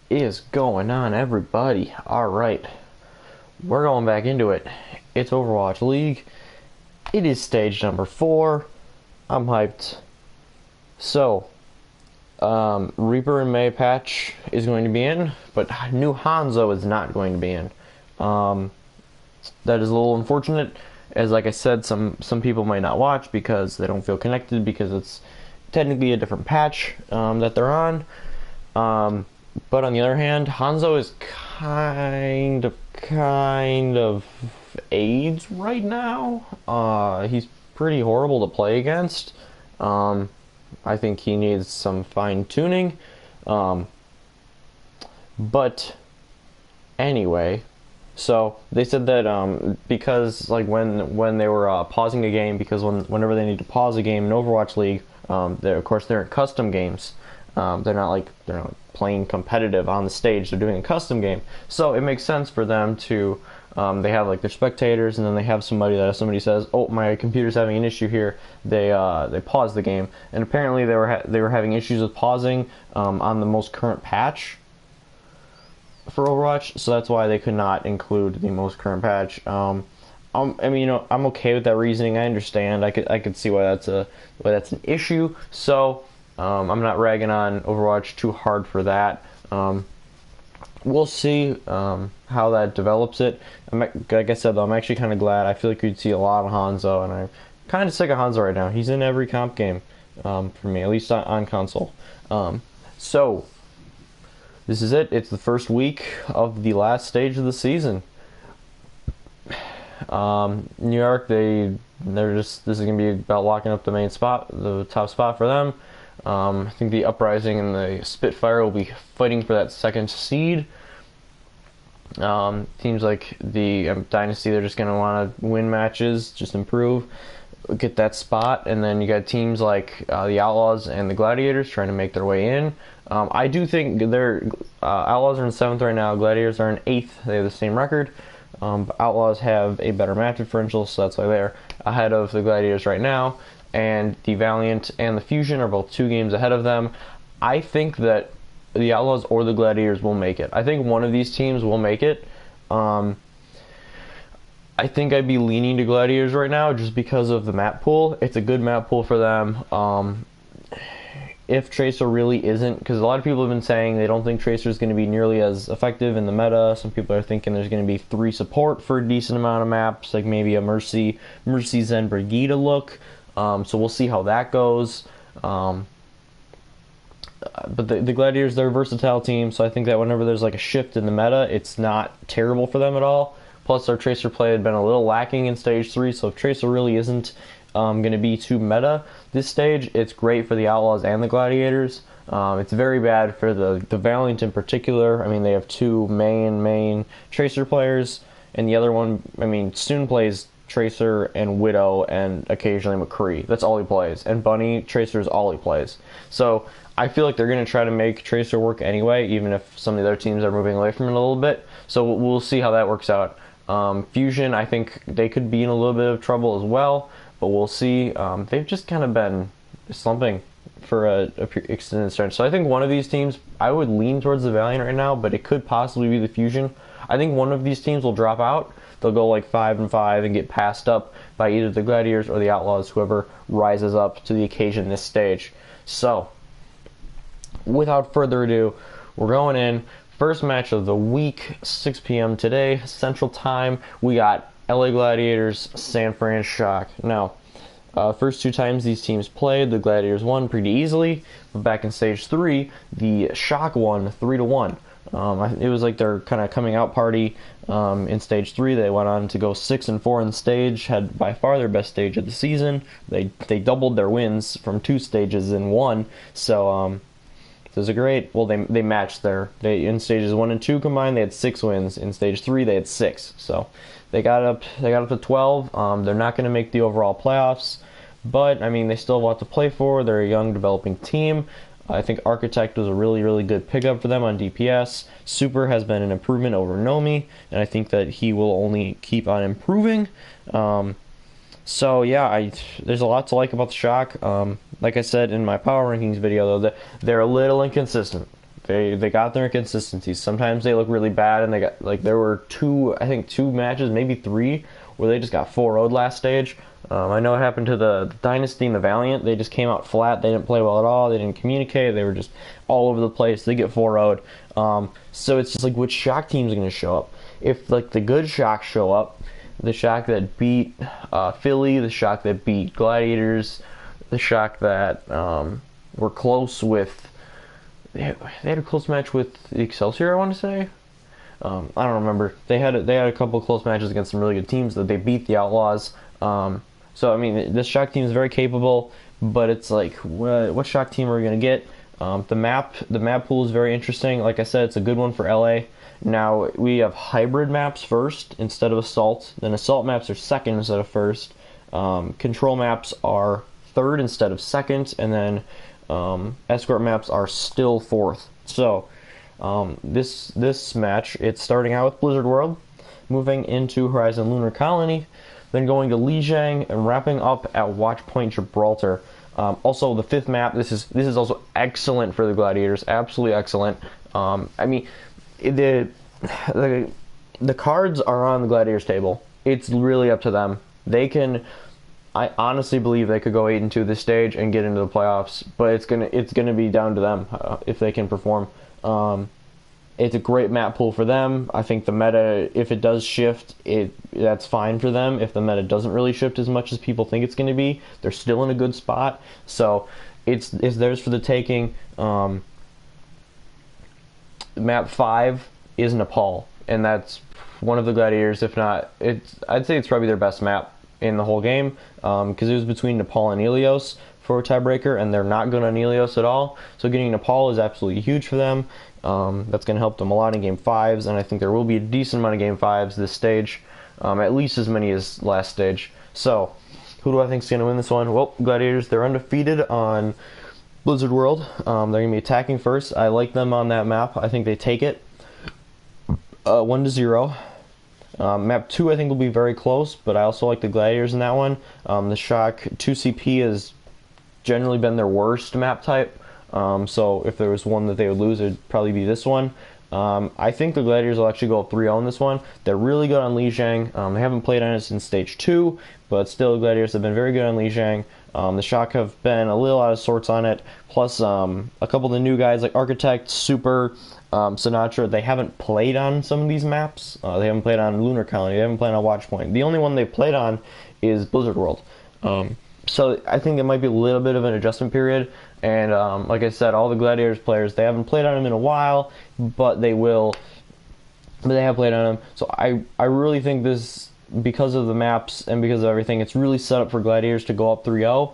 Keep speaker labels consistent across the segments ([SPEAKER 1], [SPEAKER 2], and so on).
[SPEAKER 1] Is going on, everybody? Alright, we're going back into it. It's Overwatch League. It is stage number 4. I'm hyped. So, Reaper and May patch is going to be in, but new Hanzo is not going to be in. That is a little unfortunate, as like I said, some people might not watch because they don't feel connected because it's technically a different patch that they're on. But on the other hand, Hanzo is kind of AIDS right now. He's pretty horrible to play against. I think he needs some fine tuning. But anyway, so they said that because like when they were pausing a game, because whenever they need to pause a game in Overwatch League, of course they're in custom games. They're not playing competitive on the stage. They're doing a custom game, so it makes sense for them to. They have like their spectators, and then they have somebody that if somebody says, "Oh, my computer's having an issue here," they pause the game. And apparently they were having issues with pausing on the most current patch for Overwatch, so that's why they could not include the most current patch. I mean, I'm okay with that reasoning. I understand. I could see why that's an issue. So I'm not ragging on Overwatch too hard for that. We'll see how that develops it. Like I said, though, I'm actually kind of glad. I feel like you'd see a lot of Hanzo, and I'm kind of sick of Hanzo right now. He's in every comp game for me, at least on console. So this is it. It's the first week of the last stage of the season. New York, they're just, this is gonna be about locking up the main spot, the top spot for them. I think the Uprising and the Spitfire will be fighting for that second seed. Teams like the Dynasty, they're just going to want to win matches, just improve, get that spot. And then you got teams like the Outlaws and the Gladiators trying to make their way in. I do think Outlaws are in 7th right now, Gladiators are in 8th. They have the same record. Outlaws have a better match differential, so that's why they're ahead of the Gladiators right now. And the Valiant and the Fusion are both 2 games ahead of them. I think that the Outlaws or the Gladiators will make it. I think one of these teams will make it. I think I'd be leaning to Gladiators right now just because of the map pool. It's a good map pool for them. If Tracer really isn't, because a lot of people have been saying they don't think Tracer is going to be nearly as effective in the meta. Some people are thinking there's going to be 3 support for a decent amount of maps, like maybe a Mercy Zen Brigida look. So we'll see how that goes. But the Gladiators, they're a versatile team, so I think that whenever there's like a shift in the meta, it's not terrible for them at all. Plus, our Tracer play had been a little lacking in Stage 3, so if Tracer really isn't going to be too meta this stage, it's great for the Outlaws and the Gladiators. It's very bad for the Valiant in particular. I mean, they have 2 main Tracer players, and the other one, I mean, Soon plays Tracer and Widow and occasionally McCree. That's all he plays. And Bunny, Tracer is all he plays. So I feel like they're going to try to make Tracer work anyway, even if some of the other teams are moving away from it a little bit. So we'll see how that works out. Fusion, I think they could be in a little bit of trouble as well, but we'll see. They've just kind of been slumping for a extended stretch. So I think one of these teams, I would lean towards the Valiant right now, but it could possibly be the Fusion. I think one of these teams will drop out. They'll go like 5-5 and get passed up by either the Gladiators or the Outlaws, whoever rises up to the occasion this stage. So, without further ado, we're going in. First match of the week, 6 p.m. today, Central Time. We got LA Gladiators, San Fran Shock. Now, first 2 times these teams played, the Gladiators won pretty easily, but back in Stage 3, the Shock won 3-1. It was like their kind of coming out party in Stage 3. They went on to go 6-4 in the stage, had by far their best stage of the season. They doubled their wins from 2 stages in 1. So it was a great. Well, they matched in stages 1 and 2 combined. They had 6 wins. In Stage 3, they had 6. So they got up to 12. They're not going to make the overall playoffs, but I mean they still have a lot to play for. They're a young developing team. I think Architect was a really, really good pickup for them on DPS. Super has been an improvement over Nomi, and I think that he will only keep on improving. So yeah, there's a lot to like about the Shock. Like I said in my power rankings video, though, that they're a little inconsistent. They got their inconsistencies. Sometimes they look really bad, and they got like there were two matches, maybe three, where they just got 4-0'd last stage. I know it happened to the Dynasty and the Valiant. They just came out flat. They didn't play well at all. They didn't communicate. They were just all over the place. They get 4-0'd. So it's just like which shock team is going to show up. If like the good shocks show up, the shock that beat Philly, the shock that beat Gladiators, the shock that were close with. They had a close match with Excelsior, I want to say. I don't remember. They had a couple of close matches against some really good teams that they beat the Outlaws. So I mean, this shock team is very capable, but it's like, what shock team are we gonna get? The map pool is very interesting. Like I said, it's a good one for LA. Now we have hybrid maps first instead of assault. Then assault maps are second instead of first. Control maps are third instead of second, and then escort maps are still fourth. So this match, it's starting out with Blizzard World, moving into Horizon Lunar Colony, then going to Lijiang, and wrapping up at Watchpoint Gibraltar. Also, the fifth map. This is also excellent for the Gladiators. Absolutely excellent. I mean, the cards are on the Gladiators table. It's really up to them. They can. I honestly believe they could go 8-2 this stage and get into the playoffs, but it's gonna be down to them if they can perform. It's a great map pool for them. I think the meta, if it does shift, that's fine for them. If the meta doesn't really shift as much as people think it's going to be, they're still in a good spot. So it's theirs for the taking. Map 5 is Nepal, and that's one of the Gladiators. If not, I'd say it's probably their best map in the whole game, because it was between Nepal and Helios for a tiebreaker, and they're not good on Helios at all. So getting Nepal is absolutely huge for them. That's going to help them a lot in Game 5s, and I think there will be a decent amount of Game 5s this stage, at least as many as last stage. So, who do I think is going to win this one? Well, Gladiators, they're undefeated on Blizzard World. They're going to be attacking first. I like them on that map. I think they take it 1-0. Map 2 I think will be very close, but I also like the Gladiators in that one. The Shock 2CP has generally been their worst map type. So if there was one that they would lose, it would probably be this one. I think the Gladiators will actually go 3-0 in this one. They're really good on Lijiang. They haven't played on it since Stage 2, but still the Gladiators have been very good on Lijiang. The Shock have been a little out of sorts on it. Plus, a couple of the new guys like Architect, Super, Sinatra, they haven't played on some of these maps. They haven't played on Lunar Colony. They haven't played on Watchpoint. The only one they played on is Blizzard World. So I think it might be a little bit of an adjustment period. And like I said, all the Gladiators players, they haven't played on them in a while, but they will. But they have played on them. So I really think this, because of the maps and because of everything, it's really set up for Gladiators to go up 3-0.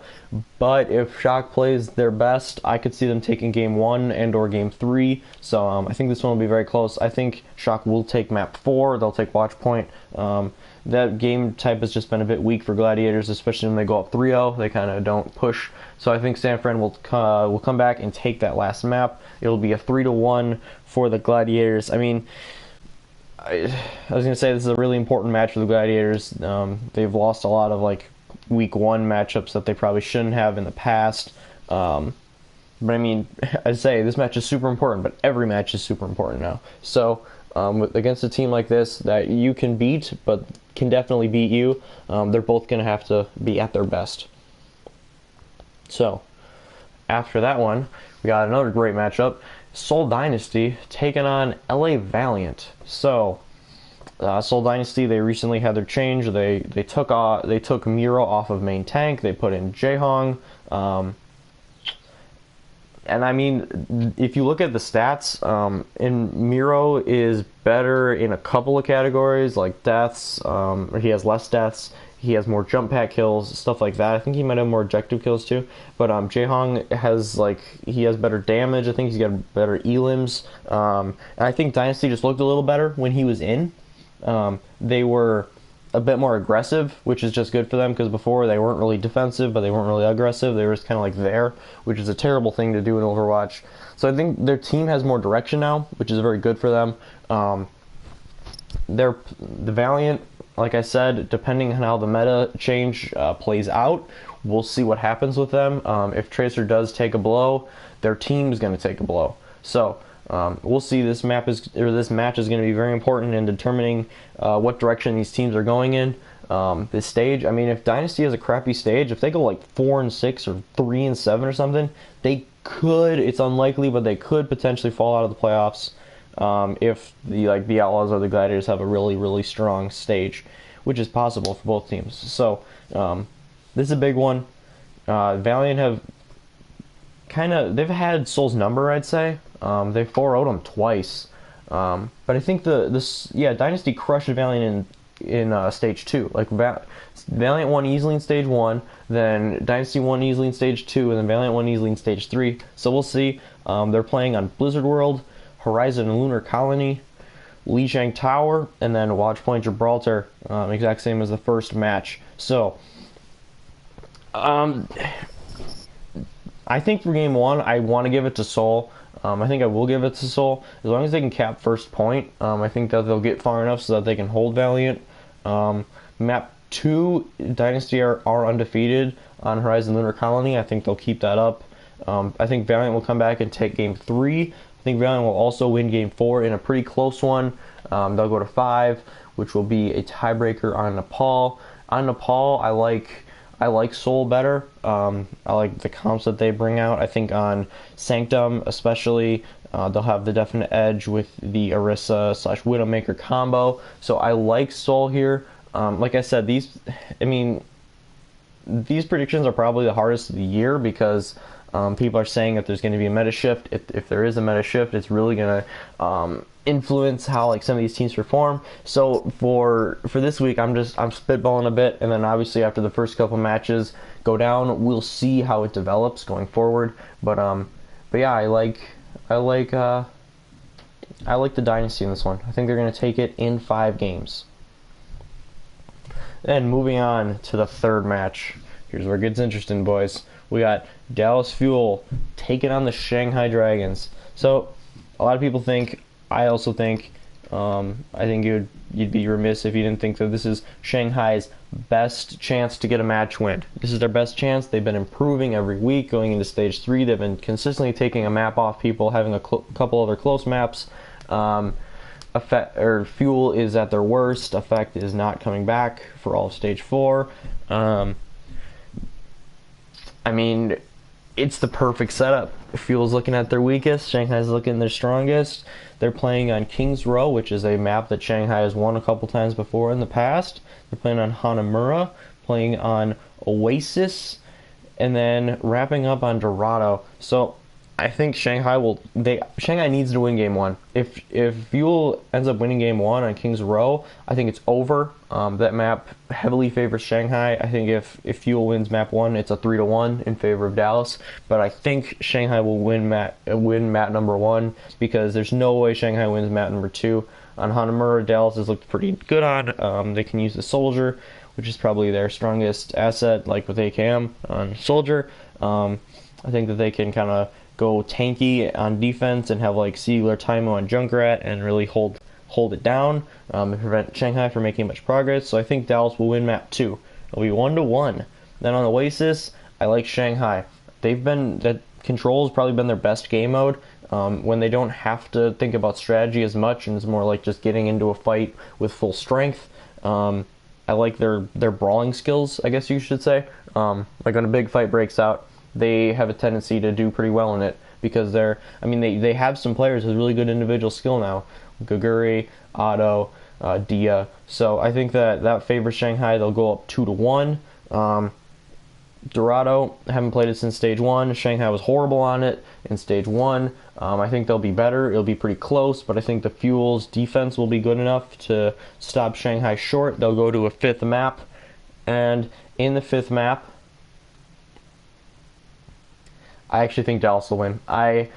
[SPEAKER 1] But if Shock plays their best, I could see them taking Game 1 and or Game 3. So I think this one will be very close. I think Shock will take Map 4. They'll take Watchpoint. That game type has just been a bit weak for Gladiators, especially when they go up 3-0. They kind of don't push. So I think San Fran will come back and take that last map. It'll be a 3-1 for the Gladiators. I mean, I was going to say this is a really important match for the Gladiators. They've lost a lot of like Week 1 matchups that they probably shouldn't have in the past. But I mean, I say this match is super important, but every match is super important now. So against a team like this that you can beat, but can definitely beat you, they're both going to have to be at their best. So after that one, we got another great matchup. Seoul Dynasty taking on LA Valiant. So Seoul Dynasty, they recently had their change. They took Miro off of main tank. They put in Jaehong. And I mean, if you look at the stats, and Miro is better in a couple of categories, like deaths. He has less deaths. He has more jump pack kills, stuff like that. I think he might have more objective kills too. But Jaehong has better damage. I think he's got better elims. And I think Dynasty just looked a little better when he was in. They were a bit more aggressive, which is just good for them, because before they weren't really defensive, but they weren't really aggressive. They were just kind of like there, which is a terrible thing to do in Overwatch. So I think their team has more direction now, which is very good for them. The Valiant, like I said, depending on how the meta change plays out, we'll see what happens with them. If Tracer does take a blow, their team's going to take a blow. So We'll see. This match is going to be very important in determining what direction these teams are going in. This stage, I mean, if Dynasty has a crappy stage, if they go like 4-6 or 3-7 or something, they could. It's unlikely, but they could potentially fall out of the playoffs if the Outlaws or the Gladiators have a really, really strong stage, which is possible for both teams. So this is a big one. Valiant they've had Soul's number, I'd say. They 4-0'd them twice. But I think Dynasty crushed Valiant in stage 2. Like Valiant won easily in stage 1, then Dynasty won easily in stage 2, and then Valiant won easily in stage 3. So we'll see. They're playing on Blizzard World, Horizon Lunar Colony, Lijiang Tower, and then Watch Point Gibraltar. Exact same as the first match. So I think for game 1, I want to give it to Soul. I think I will give it to Soul. As long as they can cap first point, I think that they'll get far enough so that they can hold Valiant. Map 2, Dynasty are undefeated on Horizon Lunar Colony. I think they'll keep that up. I think Valiant will come back and take game 3. I think Valiant will also win game 4 in a pretty close one. They'll go to 5, which will be a tiebreaker on Nepal. On Nepal, I like Soul better. I like the comps that they bring out. I think on Sanctum especially, they'll have the definite edge with the Orisa / Widowmaker combo. So I like Soul here. Like I said, these predictions are probably the hardest of the year because people are saying that there's going to be a meta shift. If there is a meta shift, it's really going to influence how some of these teams perform. So for this week, I'm spitballing a bit, and then obviously after the first couple matches go down, we'll see how it develops going forward. But yeah, I like the Dynasty in this one. I think they're going to take it in 5 games. Then moving on to the third match. Here's where it gets interesting, boys. We got Dallas Fuel taking on the Shanghai Dragons. So a lot of people think, I also think, I think you'd be remiss if you didn't think that this is Shanghai's best chance to get a match win. This is their best chance. They've been improving every week going into stage 3. They've been consistently taking a map off people, having a couple other close maps. Fuel is at their worst. Effect is not coming back for all of stage 4. I mean, it's the perfect setup. Fuel's looking at their weakest. Shanghai's looking at their strongest. They're playing on King's Row, which is a map that Shanghai has won a couple times before in the past. They're playing on Hanamura, playing on Oasis, and then wrapping up on Dorado. So I think Shanghai needs to win game 1. If Fuel ends up winning game 1 on King's Row, I think it's over. That map heavily favors Shanghai. I think if Fuel wins map 1, it's a 3-1 in favor of Dallas. But I think Shanghai will win map number 1 because there's no way Shanghai wins map number 2. On Hanamura, Dallas has looked pretty good on. They can use the Soldier, which is probably their strongest asset, like with AKM on Soldier. I think that they can kind of go tanky on defense and have Siegler, Taimo, and Junkrat and really hold it down and prevent Shanghai from making much progress. So I think Dallas will win map 2. It'll be 1-1. Then on Oasis, I like Shanghai. That control has probably been their best game mode when they don't have to think about strategy as much and it's more like just getting into a fight with full strength. I like their brawling skills, I guess you should say. Like when a big fight breaks out, they have a tendency to do pretty well in it because they have some players with really good individual skill now. Gaguri, Otto, Dia. So I think that favors Shanghai. They'll go up 2-1. Dorado, haven't played it since stage 1. Shanghai was horrible on it in stage 1. I think they'll be better. It'll be pretty close, but I think the Fuel's defense will be good enough to stop Shanghai short. They'll go to a 5th map, and in the 5th map, I actually think Dallas will win. I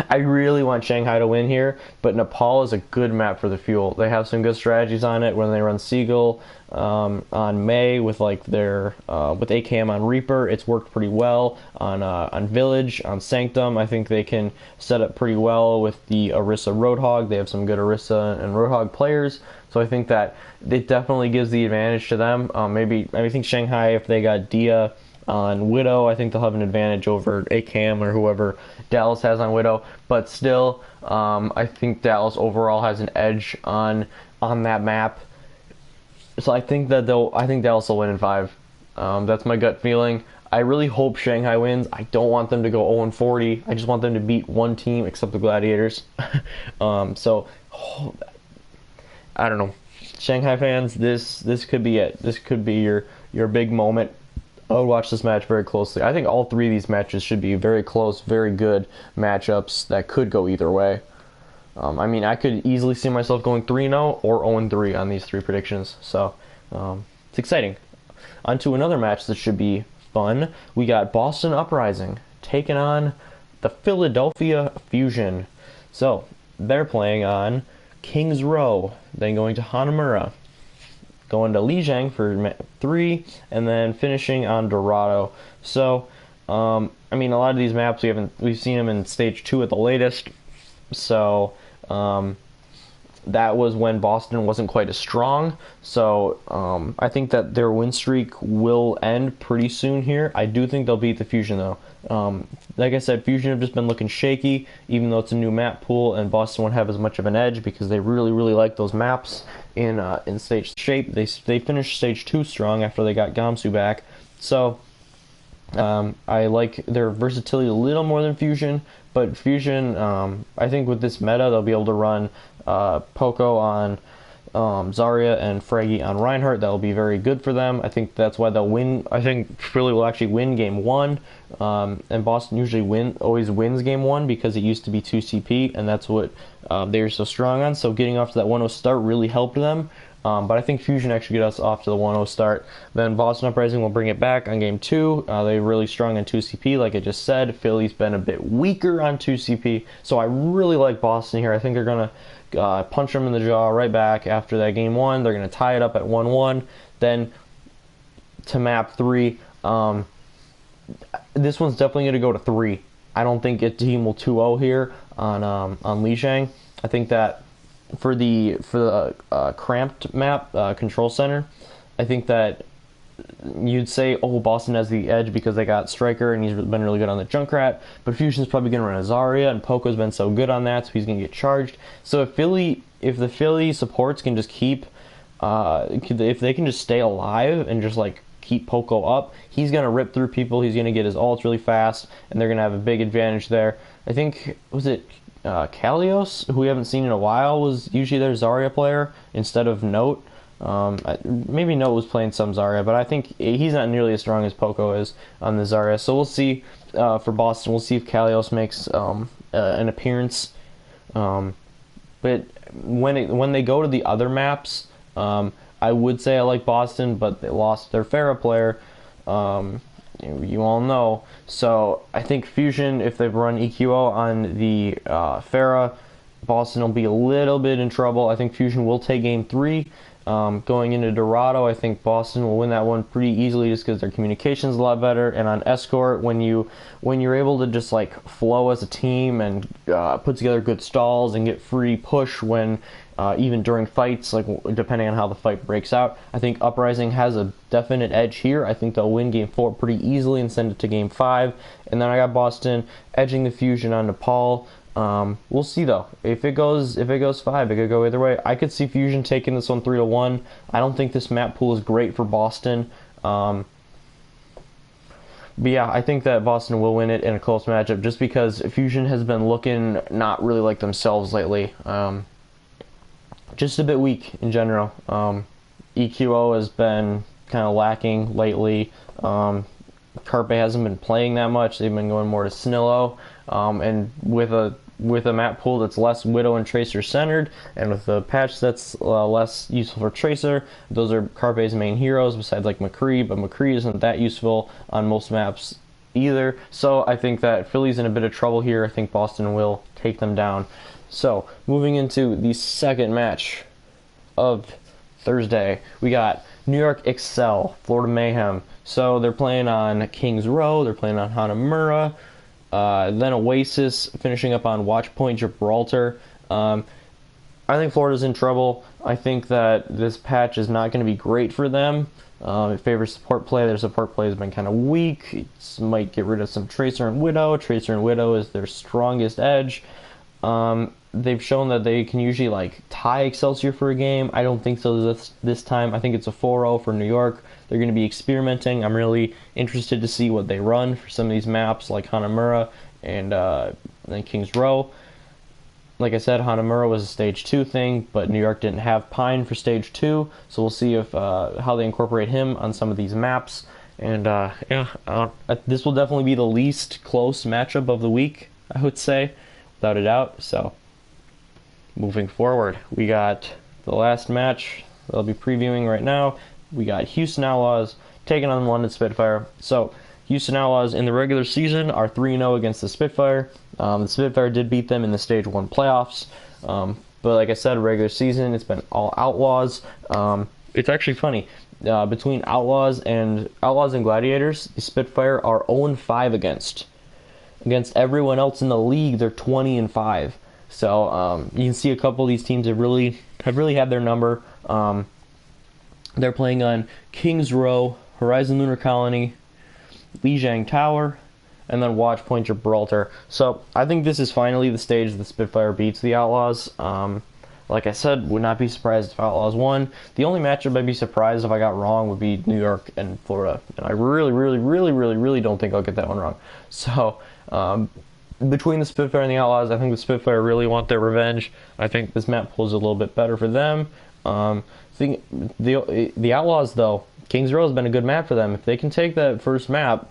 [SPEAKER 1] really want Shanghai to win here, but Nepal is a good map for the Fuel. They have some good strategies on it when they run Seagull on May with their with AKM on Reaper. It's worked pretty well on Village, on Sanctum. I think they can set up pretty well with the Orisa Roadhog. They have some good Orisa and Roadhog players, so I think that it definitely gives the advantage to them. I think Shanghai, if they got Dia on Widow. I think they'll have an advantage over ACAM or whoever Dallas has on Widow. But still, I think Dallas overall has an edge on that map. So I think Dallas will win in 5. That's my gut feeling. I really hope Shanghai wins. I don't want them to go 0-40. I just want them to beat one team except the Gladiators. I don't know. Shanghai fans, this could be it. This could be your big moment. I would watch this match very closely. I think all 3 of these matches should be very close, very good matchups that could go either way. I mean, I could easily see myself going 3-0 or 0-3 on these 3 predictions. So, it's exciting. On to another match that should be fun. We got Boston Uprising taking on the Philadelphia Fusion. So, they're playing on Kings Row, then going to Hanamura, going to Lijiang for 3, and then finishing on Dorado. So, I mean, a lot of these maps we've seen them in stage 2 at the latest. So, that was when Boston wasn't quite as strong. So, I think that their win streak will end pretty soon here. I do think they'll beat the Fusion, though. Like I said, Fusion have just been looking shaky, even though it's a new map pool, and Boston won't have as much of an edge because they really, really like those maps in stage shape. They finished stage 2 strong after they got Gamsu back. So, I like their versatility a little more than Fusion, but Fusion, I think with this meta, they'll be able to run Poco on Zarya and Fraggy on Reinhardt. That'll be very good for them. I think that's why they'll win. I think Philly will actually win game 1, and Boston usually always wins game 1 because it used to be 2 CP, and that's what they were so strong on. So getting off to that 1-0 start really helped them. But I think Fusion actually get us off to the 1-0 start. Then Boston Uprising will bring it back on game 2. They're really strong on 2 CP, like I just said. Philly's been a bit weaker on 2 CP, so I really like Boston here. I think they're going to punch them in the jaw right back after that game 1. They're going to tie it up at 1-1. Then to map 3, this one's definitely going to go to 3. I don't think a team will 2-0 here on Lijiang. I think that for the cramped map, Control Center, I think that you'd say, oh, Boston has the edge because they got Striker and he's been really good on the Junkrat, but Fusion's probably going to run a Zarya, and Poco's been so good on that, so he's going to get charged. So if the Philly supports can just keep, if they can just stay alive and just like keep Poco up, he's going to rip through people, he's going to get his ults really fast, and they're going to have a big advantage there. I think, was it Kalios, who we haven't seen in a while, was usually their Zarya player instead of Note. Maybe Note was playing some Zarya, but I think he's not nearly as strong as Poco is on the Zarya. So we'll see for Boston. We'll see if Kalios makes an appearance. But when they go to the other maps, I would say I like Boston, but they lost their Pharah player. You all know. So I think Fusion, if they run EQO on the Pharah, Boston will be a little bit in trouble. I think Fusion will take game 3. Going into Dorado, I think Boston will win that one pretty easily just because their communication's a lot better. And on Escort, when you're able to just like flow as a team and put together good stalls and get free push when even during fights, like depending on how the fight breaks out, I think Uprising has a definite edge here. I think they'll win game 4 pretty easily and send it to game 5. And then I got Boston edging the Fusion on Nepal. We'll see though. If it goes 5, it could go either way. I could see Fusion taking this one 3-1. I don't think this map pool is great for Boston. But yeah, I think that Boston will win it in a close matchup just because Fusion has been looking not really like themselves lately. Just a bit weak in general. EQO has been kind of lacking lately. Carpe hasn't been playing that much. They've been going more to Snillo. And with a map pool that's less Widow and Tracer centered, and with a patch that's less useful for Tracer, those are Carpe's main heroes besides like McCree, but McCree isn't that useful on most maps either. So I think that Philly's in a bit of trouble here. I think Boston will take them down. So moving into the second match of Thursday, we got New York Excel, Florida Mayhem. So they're playing on Kings Row, they're playing on Hanamura. Then Oasis finishing up on Watchpoint Gibraltar. I think Florida's in trouble. I think that this patch is not going to be great for them. It favors support play. Their support play has been kind of weak. It might get rid of some Tracer and Widow. Tracer and Widow is their strongest edge. They've shown that they can usually like tie Excelsior for a game. I don't think so this time. I think it's a 4-0 for New York. They're going to be experimenting. I'm really interested to see what they run for some of these maps like Hanamura and Kings Row. Like I said, Hanamura was a stage 2 thing, but New York didn't have Pine for stage 2, so we'll see if how they incorporate him on some of these maps. And this will definitely be the least close matchup of the week, I would say, without a doubt. So moving forward, we got the last match that I'll be previewing right now. We got Houston Outlaws taking on London Spitfire. So Houston Outlaws in the regular season are 3-0 against the Spitfire. The Spitfire did beat them in the Stage 1 playoffs. But like I said, regular season, it's been all Outlaws. It's actually funny. Between Outlaws and Gladiators, the Spitfire are 0-5 against. Against everyone else in the league, they're 20-5. So you can see a couple of these teams have really had their number. They're playing on Kings Row, Horizon Lunar Colony, Lijiang Tower, and then Watch Point Gibraltar. So I think this is finally the stage the Spitfire beats the Outlaws. Like I said, would not be surprised if Outlaws won. The only matchup I'd be surprised if I got wrong would be New York and Florida. And I really don't think I'll get that one wrong. So between the Spitfire and the Outlaws, I think the Spitfire really want their revenge. I think this map pulls a little bit better for them. The Outlaws, though, Kings Row has been a good map for them. If they can take that first map,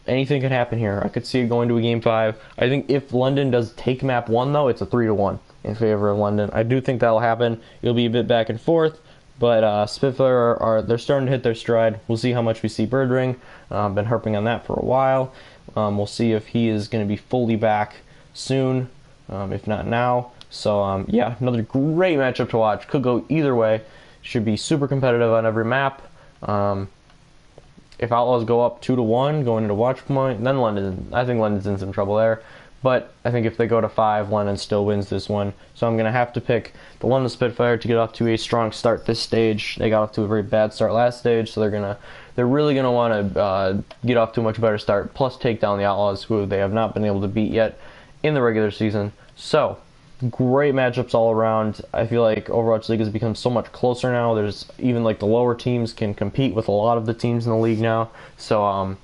[SPEAKER 1] anything can happen here. I could see it going to a Game 5. I think if London does take map 1, though, it's a 3-1 in favor of London. I do think that'll happen. It'll be a bit back and forth, but Spitfire they're starting to hit their stride. We'll see how much we see Birdring. Been harping on that for a while. We'll see if he is going to be fully back soon, if not now. So yeah, another great matchup to watch. Could go either way. Should be super competitive on every map. If Outlaws go up 2-1 going into Watch Point, then I think London's in some trouble there. But I think if they go to 5, London still wins this one. So I'm going to have to pick the London Spitfire to get off to a strong start this stage. They got off to a very bad start last stage, so they're really going to want to get off to a much better start, plus take down the Outlaws, who they have not been able to beat yet in the regular season. So great matchups all around. I feel like Overwatch League has become so much closer now. There's even like the lower teams can compete with a lot of the teams in the league now. So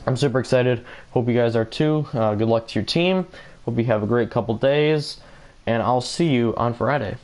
[SPEAKER 1] I'm super excited. Hope you guys are too. Good luck to your team. Hope you have a great couple days, and I'll see you on Friday.